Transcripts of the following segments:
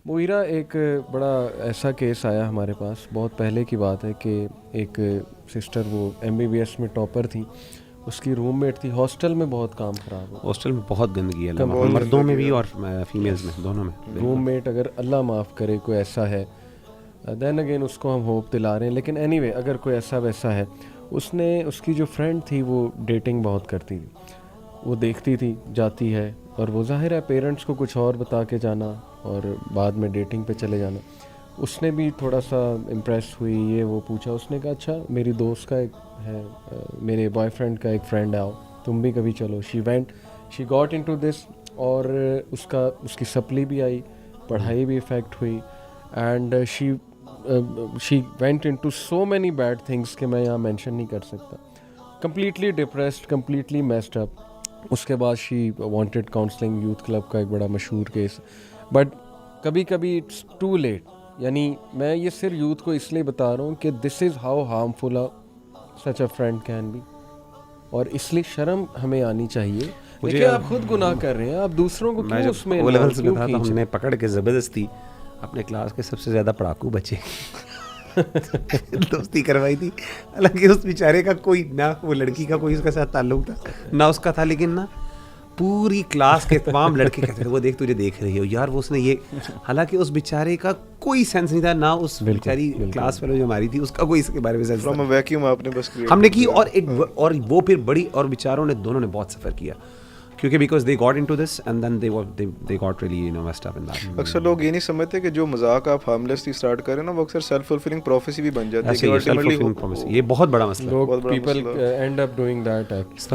مغیرہ ایک بڑا ایسا کیس آیا ہمارے پاس، بہت پہلے کی بات ہے، کہ ایک سسٹر وہ MBBS میں ٹاپر تھی، اس کی روم میٹ تھی، ہاسٹل میں بہت کام خراب ہو، ہاسٹل میں بہت گندگی ہے، بہت مردوں میں بھی اور فیمیلز میں دونوں میں. روم میٹ اگر اللہ معاف کرے کوئی ایسا ہے، دین اگین اس کو ہم ہوپ دلا رہے ہیں، لیکن اینی وے اگر کوئی ایسا ویسا ہے، اس کی جو فرینڈ تھی وہ ڈیٹنگ بہت کرتی تھی، وہ دیکھتی تھی جاتی ہے، اور وہ ظاہر ہے پیرنٹس کو کچھ اور بتا کے جانا اور بعد میں ڈیٹنگ پہ چلے جانا. اس نے بھی تھوڑا سا امپریس ہوئی، یہ وہ پوچھا، اس نے کہا اچھا میری دوست کا ایک ہے، میرے بوائے فرینڈ کا ایک فرینڈ آؤ تم بھی کبھی چلو. شی گاٹ انٹو دس، اور اس کی سپلی بھی آئی، پڑھائی بھی افیکٹ ہوئی، and she went into so many bad things کہ میں یہاں مینشن نہیں کر سکتا. Completely depressed, completely messed up. اس کے بعد she wanted counselling, youth club کا ایک بڑا مشہور کیس. بٹ کبھی کبھی اٹس ٹو لیٹ. یعنی میں یہ صرف یوتھ کو اس لیے بتا رہا ہوں کہ this is how harmful such a friend can be, اور اس لیے شرم ہمیں آنی چاہیے. دیکھیں آپ خود گناہ کر رہے ہیں، آپ دوسروں کو کیوں اس میں کیوں تھا، ہم نے پکڑ کے زبردستی اپنے کلاس کے سب سے زیادہ پڑھاکو بچے دوستی کروائی تھی. حالانکہ اس بیچارے کا کوئی نہ وہ لڑکی کا کوئی اس کے ساتھ تعلق تھا نہ اس کا تھا، لیکن نا پوری کلاس کے تمام لڑکے کہتے تھے وہ دیکھ تجھے دیکھ رہی ہو یار، وہ اس نے یہ، حالانکہ اس بیچارے کا کوئی سینس نہیں تھا، نہ اس بیچاری کلاس فیلو جو ہماری تھی اس کا کوئی اس کے بارے میں سینس فرام اے ویکیوم آپ نے بس ہم نے کی. اور وہ پھر بڑی، اور بیچاروں نے دونوں نے بہت سفر کیا، کیونکہ because they got into this and then they got really messed up in that. اکثر لوگ یہ نہیں سمجھتے کہ جو مذاق آپ ہارملیسلی اسٹارٹ کریں نا، وہ اکثر سیلف فلفلنگ پروفیسی بھی بن جاتی ہے. یہ بہت بڑا مسئلہ ہے، لوگ people and up doing that.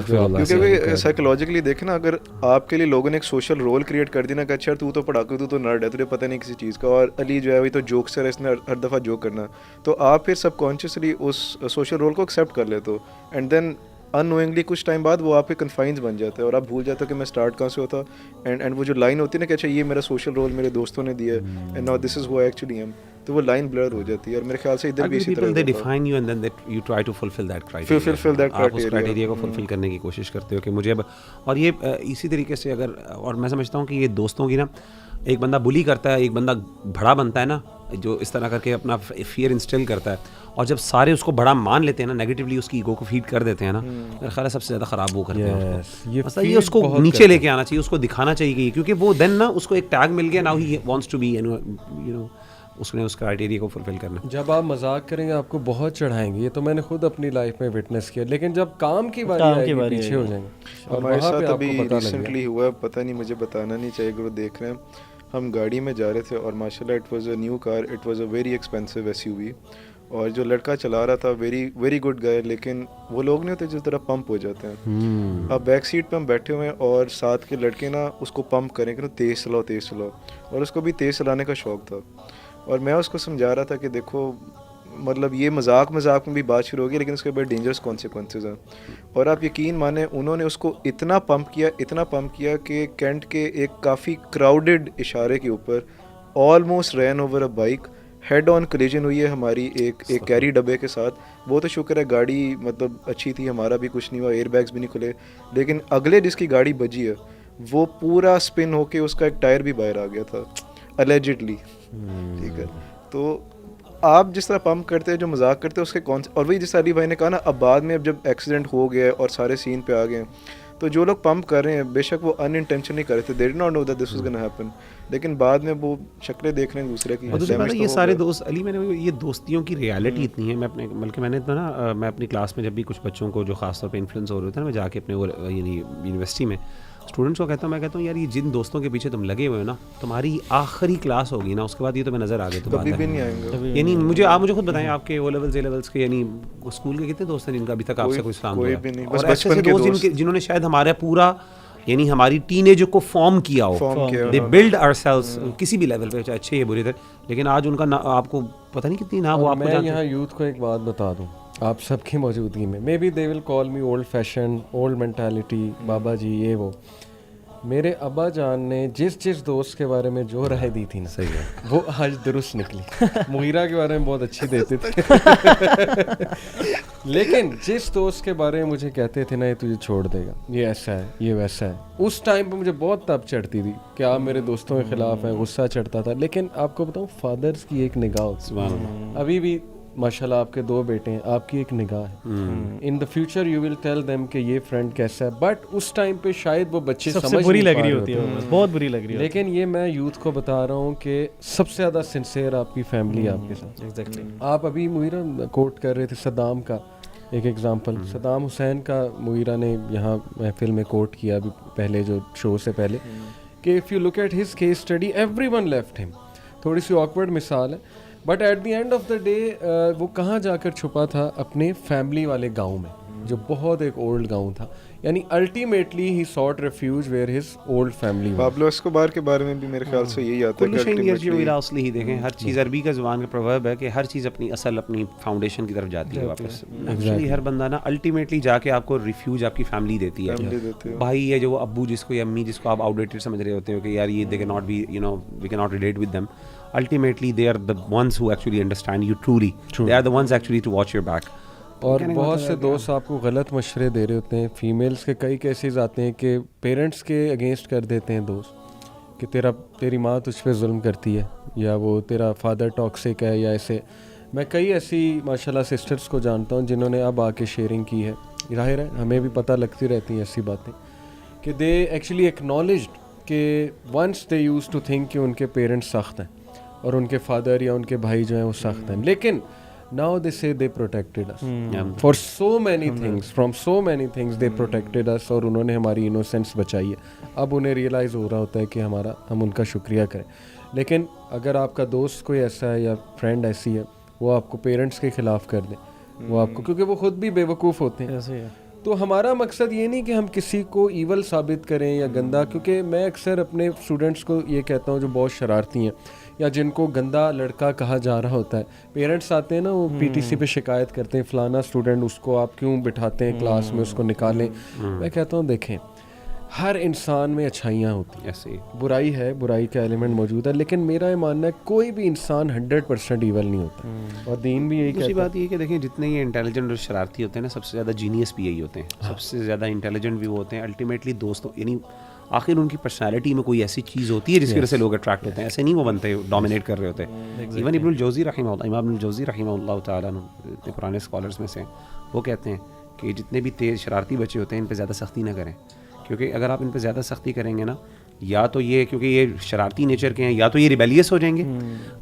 کیونکہ سائیکولوجیکلی دیکھیں نا، اگر آپ کے لیے لوگوں نے ایک سوشل رول کریٹ کر دی نا کہ اچھا تو پڑھاکو، تو نرڈ ہے، تجھے پتہ نہیں کسی چیز کا، اور علی جو ہے وہی تو جوکسر ہے، اس نے ہر دفعہ جوک کرنا، تو آپ پھر سب کانشیسلی اس سوشل رول کو ایکسیپٹ کر لیتے ہو، اینڈ دین ان نوئنگلی کچھ ٹائم بعد وہ آپ کے کنفائنز بن جاتے ہیں، اور آپ بھول جاتے ہو کہ میں اسٹارٹ کہاں سے ہوتا. اینڈ وہ جو لائن ہوتی ہے نا کہ اچھا یہ میرا سوشل رول میرے دوستوں نے دیا ہے، and now this is who actually am, تو وہ لائن بلر ہو جاتی ہے. اور میرے خیال سے ادھر بھی اسی طرح they define you and then you try to fulfill that criteria. آپ اس کرائٹیریا کو فلفل کرنے کی کوشش کرتے ہو کہ مجھے اب، اور یہ اسی طریقے سے اگر، اور میں سمجھتا ہوں کہ یہ دوستوں کی نا، ایک بندہ بلی کرتا ہے، ایک بندہ بڑا بنتا ہے نا، جو اس طرح کر کے اپنا فیئر انسٹل کرتا ہے، اور جب سارے اس کو بڑا مان لیتے ہیں نا، نیگیٹولی اس کی ایگو کو فیڈ کر دیتے ہیں نا، میرا خیال ہے سب سے زیادہ خراب وہ کرتے ہیں اس کو. یہ اس کو نیچے لے کے آنا چاہیے، اس کو دکھانا چاہیے کہ، کیونکہ وہ دین نا اس کو ایک ٹیگ مل گیا، now he wants to be, you know, اس نے اس کرائٹیریا کو فلفل کرنا. جب آپ مذاق کریں گے آپ کو بہت چڑھائیں گے، یہ تو میں نے خود اپنی لائف میں وٹنس کیا، لیکن جب کام کی باری آئے گی پیچھے ہو جائیں گے. اور ہمارے ساتھ ابھی ریسنٹلی ہوا، پتہ نہیں مجھے بتانا نہیں چاہیے اگر وہ دیکھ رہے ہیں، ہم گاڑی میں جا رہے تھے اور ماشاء اللہ it was a new car, it was a very expensive SUV، اور جو لڑکا چلا رہا تھا ویری گڈ گائے، لیکن وہ لوگ نہیں ہوتے جس طرح پمپ ہو جاتے ہیں. اب بیک سیٹ پہ ہم بیٹھے ہوئے ہیں اور ساتھ کے لڑکے نا اس کو پمپ کریں کہ تیز چلاؤ، اور اس کو بھی تیز چلانے کا شوق تھا، اور میں اس کو سمجھا رہا تھا کہ دیکھو مطلب یہ مذاق میں بھی بات شروع ہوگی، لیکن اس کے بڑے ڈینجرس کانسیکوینسز ہیں. اور آپ یقین مانیں انہوں نے اس کو اتنا پمپ کیا کہ کینٹ کے ایک کافی کراؤڈڈ اشارے کے اوپر almost ran over a bike, head on collision ہوئی ہے ہماری ایک کیری ڈبے کے ساتھ. وہ تو شکر ہے گاڑی مطلب اچھی تھی، ہمارا بھی کچھ نہیں ہوا، ایئر بیگز بھی نہیں کھلے، لیکن اگلے جس کی گاڑی بجی ہے وہ پورا اسپن ہو کے اس کا ایک ٹائر بھی باہر آ گیا تھا الیجڈلی. ٹھیک ہے، تو آپ جس طرح پمپ کرتے ہیں، جو مذاق کرتے ہیں اس کے اور وہی جس طرح علی بھائی نے کہا نا، اب بعد میں اب جب ایکسیڈنٹ ہو گیا اور سارے سین پہ آ گئے، تو جو لوگ پمپ کر رہے ہیں بے شک وہ ان انٹینشنلی کر رہے تھے، they did not know that this was gonna happen, لیکن بعد میں وہ شکلیں دیکھ رہے ہیں دوسرے کی. یہ سارے دوست علی، میں نے یہ دوستیوں کی ریالٹی اتنی ہے، میں اپنے بلکہ میں نے تو نا، میں اپنی کلاس میں جب بھی کچھ بچوں کو جو خاص طور پہ انفلوئنس ہو رہے تھے نا، میں جا کے اپنے یعنی یونیورسٹی میں اسٹوڈنٹس کو کہتا ہوں یار یہ جن دوستوں کے پیچھے تم لگے ہوئے ہو نا، تمہاری آخری کلاس ہوگی نا، اس کے بعد یہ تمہیں نظر آ گئے تو کبھی بھی نہیں آئیں گے. یعنی آپ مجھے خود بتائیں، آپ کے او لیولز اے لیولز کے یعنی اسکول کے کتنے دوست ہیں جن کا ابھی تک آپ سے کوئی سلام ہوا ہے؟ اور ایسے دوست جنہوں نے شاید ہمارا پورا یعنی ہماری ٹین ایج کو فارم کیا ہو، دے بلڈ آور سیلوز کسی بھی لیول پہ، چاہے اچھے یا برے تھے، لیکن آج ان کا آپ کو پتہ نہیں کتنی نام. وہ آپ میں یہاں یوتھ کو ایک بات بتا دوں آپ سب کی موجودگی میں، maybe they will call me old fashion, old mentality, بابا جی یہ وہ، میرے ابا جان نے جس دوست کے بارے میں جو رائے دی تھی نا صحیح ہے, وہ آج درست نکلی. مغیرہ کے بارے میں بہت اچھی دیتے تھے لیکن جس دوست کے بارے میں مجھے کہتے تھے نا یہ تجھے چھوڑ دے گا, یہ ایسا ہے, یہ ویسا ہے, اس ٹائم پہ مجھے بہت تب چڑھتی تھی کہ آپ میرے دوستوں کے خلاف ہیں, غصہ چڑھتا تھا. لیکن آپ کو بتاؤں فادرز کی ایک نگاہ ہوتی ہے, ابھی بھی ماشاءاللہ آپ کے 2 بیٹے ہیں, آپ کی ایک نگاہ ہے. In the future you will tell them کہ یہ فرینڈ کیسا ہے, بٹ اس ٹائم پہ شاید وہ بچے سمجھ بری لگ رہی ہوتی ہے, بہت بری لگ رہی ہے. لیکن یہ میں یوتھ کو بتا رہا ہوں کہ سب سے زیادہ سنسیئر آپ کی فیملی آپ کے ساتھ. ایگزیکٹلی. آپ ابھی مغیرہ کوٹ کر رہے تھے صدام کا ایک ایگزامپل, صدام حسین کا مغیرہ نے یہاں محفل میں کوٹ کیا ابھی پہلے جو شو سے پہلے کہ if you look at his case study everyone left ہم. تھوڑی سی آکورڈ مثال ہے, but at the end of the day وہ کہاں جا کر چھپا تھا, اپنے فیملی والے گاؤں میں جو بہت ایک اولڈ گاؤں تھا. یعنی ultimately he sought refuge where his old family. Pablo Escobar کے بارے میں بھی میرے خیال سے یہی آتا ہے کہ الٹیمیٹلی ہی دیکھیں ہر چیز, عربی کا زبان کا پروورب ہے کہ ہر چیز اپنی اصل اپنی فاؤنڈیشن کی طرف جاتی ہے واپس. ایکچولی ہر بندہ نا الٹیمیٹلی جا کے آپ کو ریفیوج آپ کی فیملی دیتی ہے. بھائی ہے جو ابو جس کو یا امی جس کو آپ آؤٹ ڈیٹڈ سمجھ رہے ہوتے ہو کہ یار یہ they can not be you know we can not relate with them, ultimately they are the ones who actually understand you truly. They are the ones actually to watch your back. اور بہت سے دوست آپ کو غلط مشورے دے رہے ہوتے ہیں. فیمیلز کے کئی کیسز آتے ہیں کہ پیرنٹس کے اگینسٹ کر دیتے ہیں دوست کہ تیری ماں تجھ پہ ظلم کرتی ہے, یا وہ تیرا فادر ٹاکسک ہے, یا ایسے. میں کئی ایسی ماشاءاللہ سسٹرز کو جانتا ہوں جنہوں نے اب آ کے شیئرنگ کی ہے. ظاہر ہے ہمیں بھی پتہ لگتی رہتی ہیں ایسی باتیں کہ دے ایکچولی ایکنالجڈ کہ once they used to think کہ ان کے پیرنٹس سخت ہیں اور ان کے فادر یا ان کے بھائی جو ہیں وہ سخت ہیں, لیکن now they say they protected us for so many things, from so many things they protected us, اور انہوں نے ہماری انوسینس بچائی ہے. اب انہیں ریئلائز ہو رہا ہوتا ہے کہ ہم ان کا شکریہ کریں. لیکن اگر آپ کا دوست کوئی ایسا ہے یا فرینڈ ایسی ہے وہ آپ کو پیرنٹس کے خلاف کر دیں, وہ آپ کو, کیونکہ وہ خود بھی بے وقوف ہوتے ہیں. تو ہمارا مقصد یہ نہیں کہ ہم کسی کو ایول ثابت کریں یا گندا, کیونکہ میں اکثر اپنے اسٹوڈنٹس کو یہ کہتا ہوں جو بہت شرارتی ہیں یا جن کو گندا لڑکا کہا جا رہا ہوتا ہے, پیرنٹس آتے ہیں نا وہ پی ٹی سی پہ شکایت کرتے ہیں فلانا اسٹوڈنٹ اس کو آپ کیوں بٹھاتے ہیں کلاس میں, اس کو نکالیں. میں کہتا ہوں دیکھیں ہر انسان میں اچھائیاں ہوتی ہیں, برائی ہے, برائی کا ایلیمنٹ موجود ہے, لیکن میرا یہ ماننا ہے کوئی بھی انسان 100% ایول نہیں ہوتا. اور دین بھی یہی کہتا ہے. دوسری بات یہ کہ دیکھیں جتنے یہ انٹیلیجنٹ اور شرارتی ہوتے ہیں نا, سب سے زیادہ جینیس بھی یہی ہوتے ہیں, سب سے زیادہ انٹیلیجنٹ بھی وہ ہوتے ہیں. الٹیمیٹلی دوستوں یعنی آخر ان کی پرسنالٹی میں کوئی ایسی چیز ہوتی ہے جس کی وجہ سے لوگ اٹریکٹ ہوتے ہیں. ایسے نہیں وہ بنتے ڈومینیٹ کر رہے ہوتے. ایون ابن الجوزی رحمہ اللہ, امام ابن الجوزی رحمہ اللہ تعالیٰ اتنے پرانے اسکالرس میں سے, وہ کہتے ہیں کہ جتنے بھی تیز شرارتی بچے ہوتے ہیں ان پہ زیادہ سختی نہ کریں, کیونکہ اگر آپ ان پہ زیادہ سختی کریں گے نا, یا تو یہ کیونکہ یہ شرارتی نیچر کے ہیں, یا تو یہ ریبیلیس ہو جائیں گے,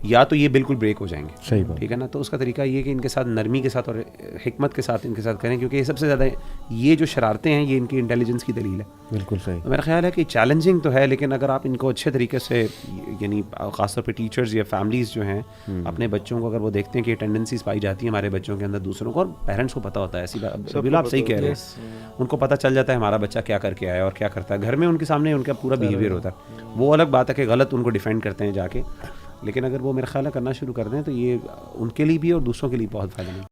یا تو یہ بالکل بریک ہو جائیں گے. صحیح بات, ٹھیک ہے نا. تو اس کا طریقہ یہ کہ ان کے ساتھ نرمی کے ساتھ اور حکمت کے ساتھ ان کے ساتھ کریں, کیونکہ یہ سب سے زیادہ یہ جو شرارتیں ہیں یہ ان کی انٹیلیجنس کی دلیل ہے. بالکل صحیح. میرا خیال ہے کہ چیلنجنگ تو ہے, لیکن اگر آپ ان کو اچھے طریقے سے یعنی خاص طور پہ ٹیچرز یا فیملیز جو ہیں اپنے بچوں کو اگر وہ دیکھتے ہیں کہ ٹینڈنسیز پائی جاتی ہیں ہمارے بچوں کے اندر دوسروں کو, اور پیرنٹس کو پتہ ہوتا ہے, ایسی بات آپ صحیح کہہ رہے ہیں, ان کو پتہ چل جاتا ہے ہمارا بچہ کیا کر کے آیا اور کیا کرتا ہے گھر میں, ان کے سامنے ان کا پورا بیہیویئر ہوتا ہے. وہ الگ بات ہے کہ غلط ان کو ڈیفینڈ کرتے ہیں جا کے, لیکن اگر وہ میرا خیال ہے کرنا شروع کر دیں تو یہ ان کے لیے بھی اور دوسروں کے لیے بہت فائدہ مند.